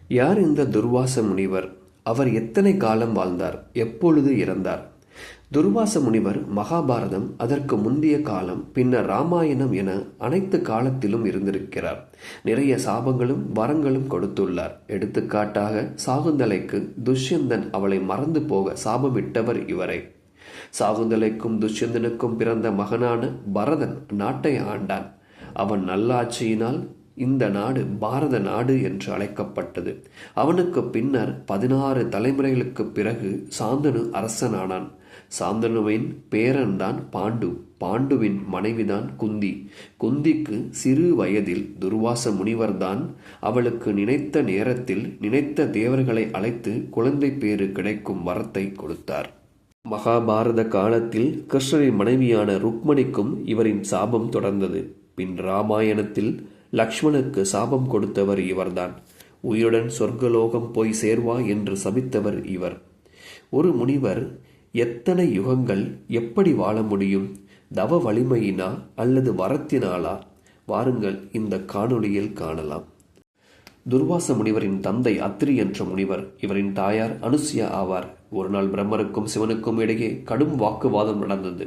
யார் இந்த துர்வாச முனிவர்? அவர் எத்தனை காலம் வாழ்ந்தார்? எப்பொழுது இறந்தார்? துர்வாச முனிவர் மகாபாரதம், அதற்கு முந்தைய காலம், பின்னர் ராமாயணம் என அனைத்து காலத்திலும் இருந்திருக்கிறார். நிறைய சாபங்களும் வரங்களும் கொடுத்துள்ளார். எடுத்துக்காட்டாக சாகுந்தலைக்கு துஷ்யந்தன் அவளை மறந்து போக சாபமிட்டவர் இவரே. சாகுந்தலைக்கும் துஷ்யந்தனுக்கும் பிறந்த மகனான பரதன் நாட்டை ஆண்டான். அவன் நல்லாட்சியினால் இந்த நாடு பாரத நாடு என்று அழைக்கப்பட்டது. அவனுக்கு பின்னர் 16 தலைமுறைகளுக்கு பிறகு சாந்தனு அரசனானான். சாந்தனுவின் பேரன்தான் பாண்டு. பாண்டுவின் மனைவிதான் குந்தி. குந்திக்கு சிறு வயதில் துர்வாச முனிவர்தான் அவளுக்கு நினைத்த நேரத்தில் நினைத்த தேவர்களை அழைத்து குழந்தை பேறு கிடைக்கும் வரத்தை கொடுத்தார். மகாபாரத காலத்தில் கிருஷ்ணரின் மனைவியான ருக்மணிக்கும் இவரின் சாபம் தொடர்ந்தது. பின் ராமாயணத்தில் லக்ஷ்மணுக்கு சாபம் கொடுத்தவர் இவர்தான். உயிருடன் சொர்க்கலோகம் போய் சேர்வா என்று சபித்தவர் இவர். ஒரு முனிவர் எத்தனை யுகங்கள் எப்படி வாழ முடியும்? தவ வலிமையினா அல்லது வரத்தினாலா? வாருங்கள் இந்த காணொளியில் காணலாம். துர்வாச முனிவரின் தந்தை அத்ரி என்ற முனிவர். இவரின் தாயார் அனுசுயா ஆவார். ஒரு நாள் பிரம்மருக்கும் சிவனுக்கும் இடையே கடும் வாக்குவாதம் நடந்தது.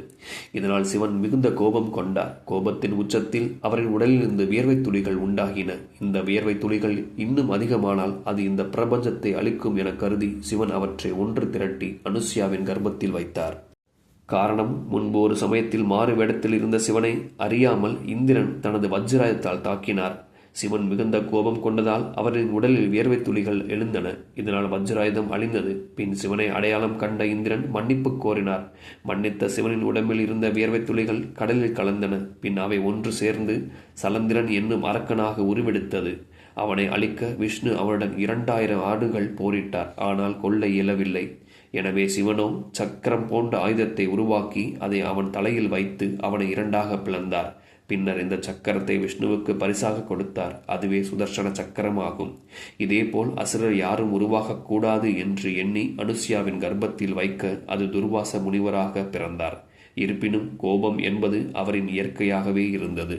இதனால் சிவன் மிகுந்த கோபம் கொண்டார். கோபத்தின் உச்சத்தில் அவரின் உடலிலிருந்து வியர்வை துளிகள் உண்டாகின. இந்த வியர்வை துளிகள் இன்னும் அதிகமானால் அது இந்த பிரபஞ்சத்தை அழிக்கும் என கருதி சிவன் அவற்றை ஒன்று திரட்டி அனுசுயாவின் கர்ப்பத்தில் வைத்தார். காரணம், முன்பு ஒரு சமயத்தில் மாறு வேடத்தில் இருந்த சிவனை அறியாமல் இந்திரன் தனது வஜ்ராயத்தால் தாக்கினார். சிவன் மிகுந்த கோபம் கொண்டதால் அவரின் உடலில் வியர்வை துளிகள் எழுந்தன. இதனால் வஜ்ராயுதம் அழிந்தது. பின் சிவனை அடையாளம் கண்ட இந்திரன் மன்னிப்பு கோரினார். மன்னித்த சிவனின் உடம்பில் இருந்த வியர்வை துளிகள் கடலில் கலந்தன. பின் அவை ஒன்று சேர்ந்து சலந்திரன் என்னும் அரக்கனாக உருவெடுத்தது. அவனை அழிக்க விஷ்ணு அவனுடன் 2000 ஆண்டுகள் போரிட்டார். ஆனால் கொல்ல இயலவில்லை. எனவே சிவனோ சக்கரம் போன்ற ஆயுதத்தை உருவாக்கி அதை அவன் தலையில் வைத்து அவனை 2ஆக பிளந்தார். பின்னர் இந்த சக்கரத்தை விஷ்ணுவுக்கு பரிசாக கொடுத்தார். அதுவே சுதர்சன சக்கரம் ஆகும். இதேபோல் அசுரர் யாரும் உருவாகக்கூடாது என்று எண்ணி அனுசுயாவின் கர்ப்பத்தில் வைக்க அது துர்வாச முனிவராக பிறந்தார். இருப்பினும் கோபம் என்பது அவரின் இயற்கையாகவே இருந்தது.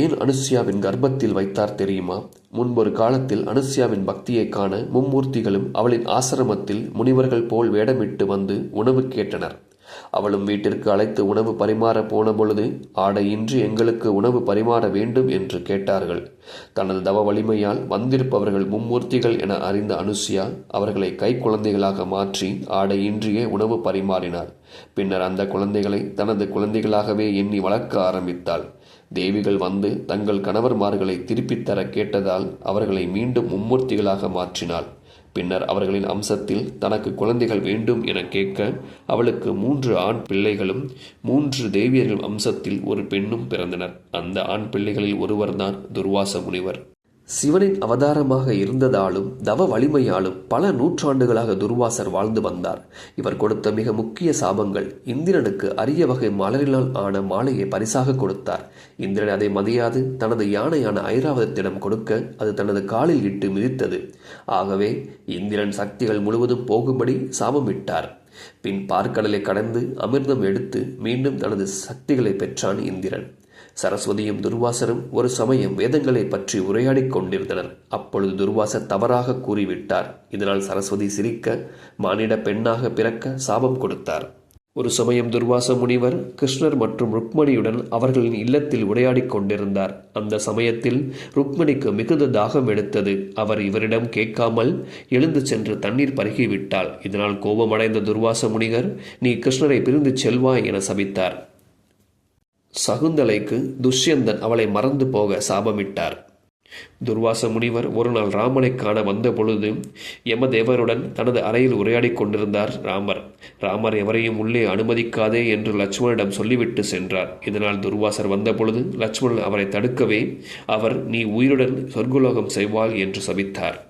ஏன் அனுசுயாவின் கர்ப்பத்தில் வைத்தார் தெரியுமா? முன்பொரு காலத்தில் அனுசுயாவின் பக்தியை காண மும்மூர்த்திகளும் அவளின் ஆசிரமத்தில் முனிவர்கள் போல் வேடமிட்டு வந்து உணவு கேட்டனர். அவளும் வீட்டிற்கு அழைத்து உணவு பரிமாற போன பொழுது ஆடையின்றி எங்களுக்கு உணவு பரிமாற வேண்டும் என்று கேட்டார்கள். தனது தவ வலிமையால் வந்திருப்பவர்கள் மும்மூர்த்திகள் என அறிந்த அனுசுயா அவர்களை கை குழந்தைகளாக மாற்றி ஆடையின்றியே உணவு பரிமாறினார். பின்னர் அந்த குழந்தைகளை தனது குழந்தைகளாகவே எண்ணி வளர்க்க ஆரம்பித்தாள். தேவிகள் வந்து தங்கள் கணவர்மார்களை திருப்பித் தர கேட்டதால் அவர்களை மீண்டும் மும்மூர்த்திகளாக மாற்றினாள். பின்னர் அவர்களின் அம்சத்தில் தனக்கு குழந்தைகள் வேண்டும் என கேட்க அவளுக்கு 3 ஆண் பிள்ளைகளும் 3 தேவியர்கள் அம்சத்தில் ஒரு பெண்ணும் பிறந்தனர். அந்த ஆண் பிள்ளைகளில் ஒருவர்தான் துர்வாச முனிவர். சிவனின் அவதாரமாக இருந்ததாலும் தவ வலிமையாலும் பல நூற்றாண்டுகளாக துர்வாசர் வாழ்ந்து வந்தார். இவர் கொடுத்த மிக முக்கிய சாபங்கள்: இந்திரனுக்கு அரிய வகை மலரினால் ஆன மாலையை பரிசாக கொடுத்தார். இந்திரன் அதை மதியாது தனது யானையான ஐராவதத்திடம் கொடுக்க அது தனது காலில் இட்டு மிதித்தது. ஆகவே இந்திரன் சக்திகள் முழுவதும் போகும்படி சாபமிட்டார். பின் பார்க்கடலை கடந்து அமிர்தம் எடுத்து மீண்டும் தனது சக்திகளை பெற்றான் இந்திரன். சரஸ்வதியும் துர்வாசரும் ஒரு சமயம் வேதங்களை பற்றி உரையாடிக் கொண்டிருந்தனர். அப்பொழுது துர்வாசர் தவறாக கூறிவிட்டார். இதனால் சரஸ்வதி சிரிக்க மானிட பெண்ணாக பிறக்க சாபம் கொடுத்தார். ஒரு சமயம் துர்வாச முனிவர் கிருஷ்ணர் மற்றும் ருக்மணியுடன் அவர்களின் இல்லத்தில் உரையாடிக் கொண்டிருந்தார். அந்த சமயத்தில் ருக்மணிக்கு மிகுந்த தாகம் எடுத்தது. அவர் இவரிடம் கேட்காமல் எழுந்து சென்று தண்ணீர் பருகிவிட்டாள். இதனால் கோபமடைந்த துர்வாச முனிவர், நீ கிருஷ்ணரை பிரிந்து செல்வாய் என சபித்தார். சகுந்தலைக்கு துஷ்யந்தன் அவளை மறந்து போக சாபமிட்டார். துர்வாச முனிவர் ஒரு நாள் ராமனை காண வந்த பொழுது யமதேவருடன் தனது அறையில் உரையாடிக் கொண்டிருந்தார் ராமர் எவரையும் உள்ளே அனுமதிக்காதே என்று லட்சுமணனிடம் சொல்லிவிட்டு சென்றார். இதனால் துர்வாசர் வந்த பொழுது லட்சுமணன் அவரை தடுக்கவே அவர், நீ உயிருடன் சொர்க்கலோகம் செய்வாள் என்று சபித்தார்.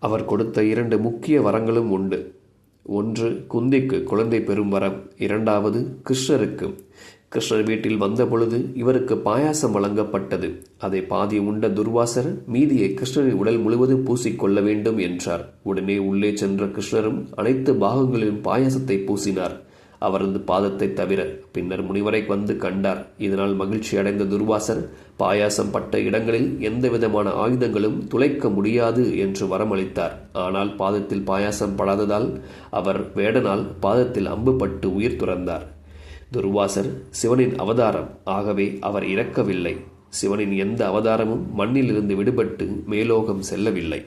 அவர் கொடுத்த 2 முக்கிய வரங்களும் உண்டு. ஒன்று குந்திக்கு குழந்தை பெறும் வரம். 2வது கிருஷ்ணருக்கு. கிருஷ்ணர் வீட்டில் வந்த பொழுது இவருக்கு பாயாசம் வழங்கப்பட்டது. அதை பாதி உண்ட துர்வாசர் மீதியை கிருஷ்ணரின் உடல் முழுவதும் பூசிக்கொள்ள வேண்டும் என்றார். உடனே உள்ளே சென்ற கிருஷ்ணரும் அனைத்து பாகங்களிலும் பாயாசத்தை பூசினார். அவரது பாதத்தை தவிர. பின்னர் முனிவரை வந்து கண்டார். இதனால் மகிழ்ச்சி அடைந்த துர்வாசர் பாயாசம் பட்ட இடங்களில் எந்தவிதமான ஆயுதங்களும் துளைக்க முடியாது என்று வரமளித்தார். ஆனால் பாதத்தில் பாயாசம் படாததால் அவர் வேடனால் பாதத்தில் அம்பு பட்டு உயிர் துறந்தார். துர்வாசர் சிவனின் அவதாரம், ஆகவே அவர் இறக்கவில்லை. சிவனின் எந்த அவதாரமும் மண்ணிலிருந்து விடுபட்டு மேலோகம் செல்லவில்லை.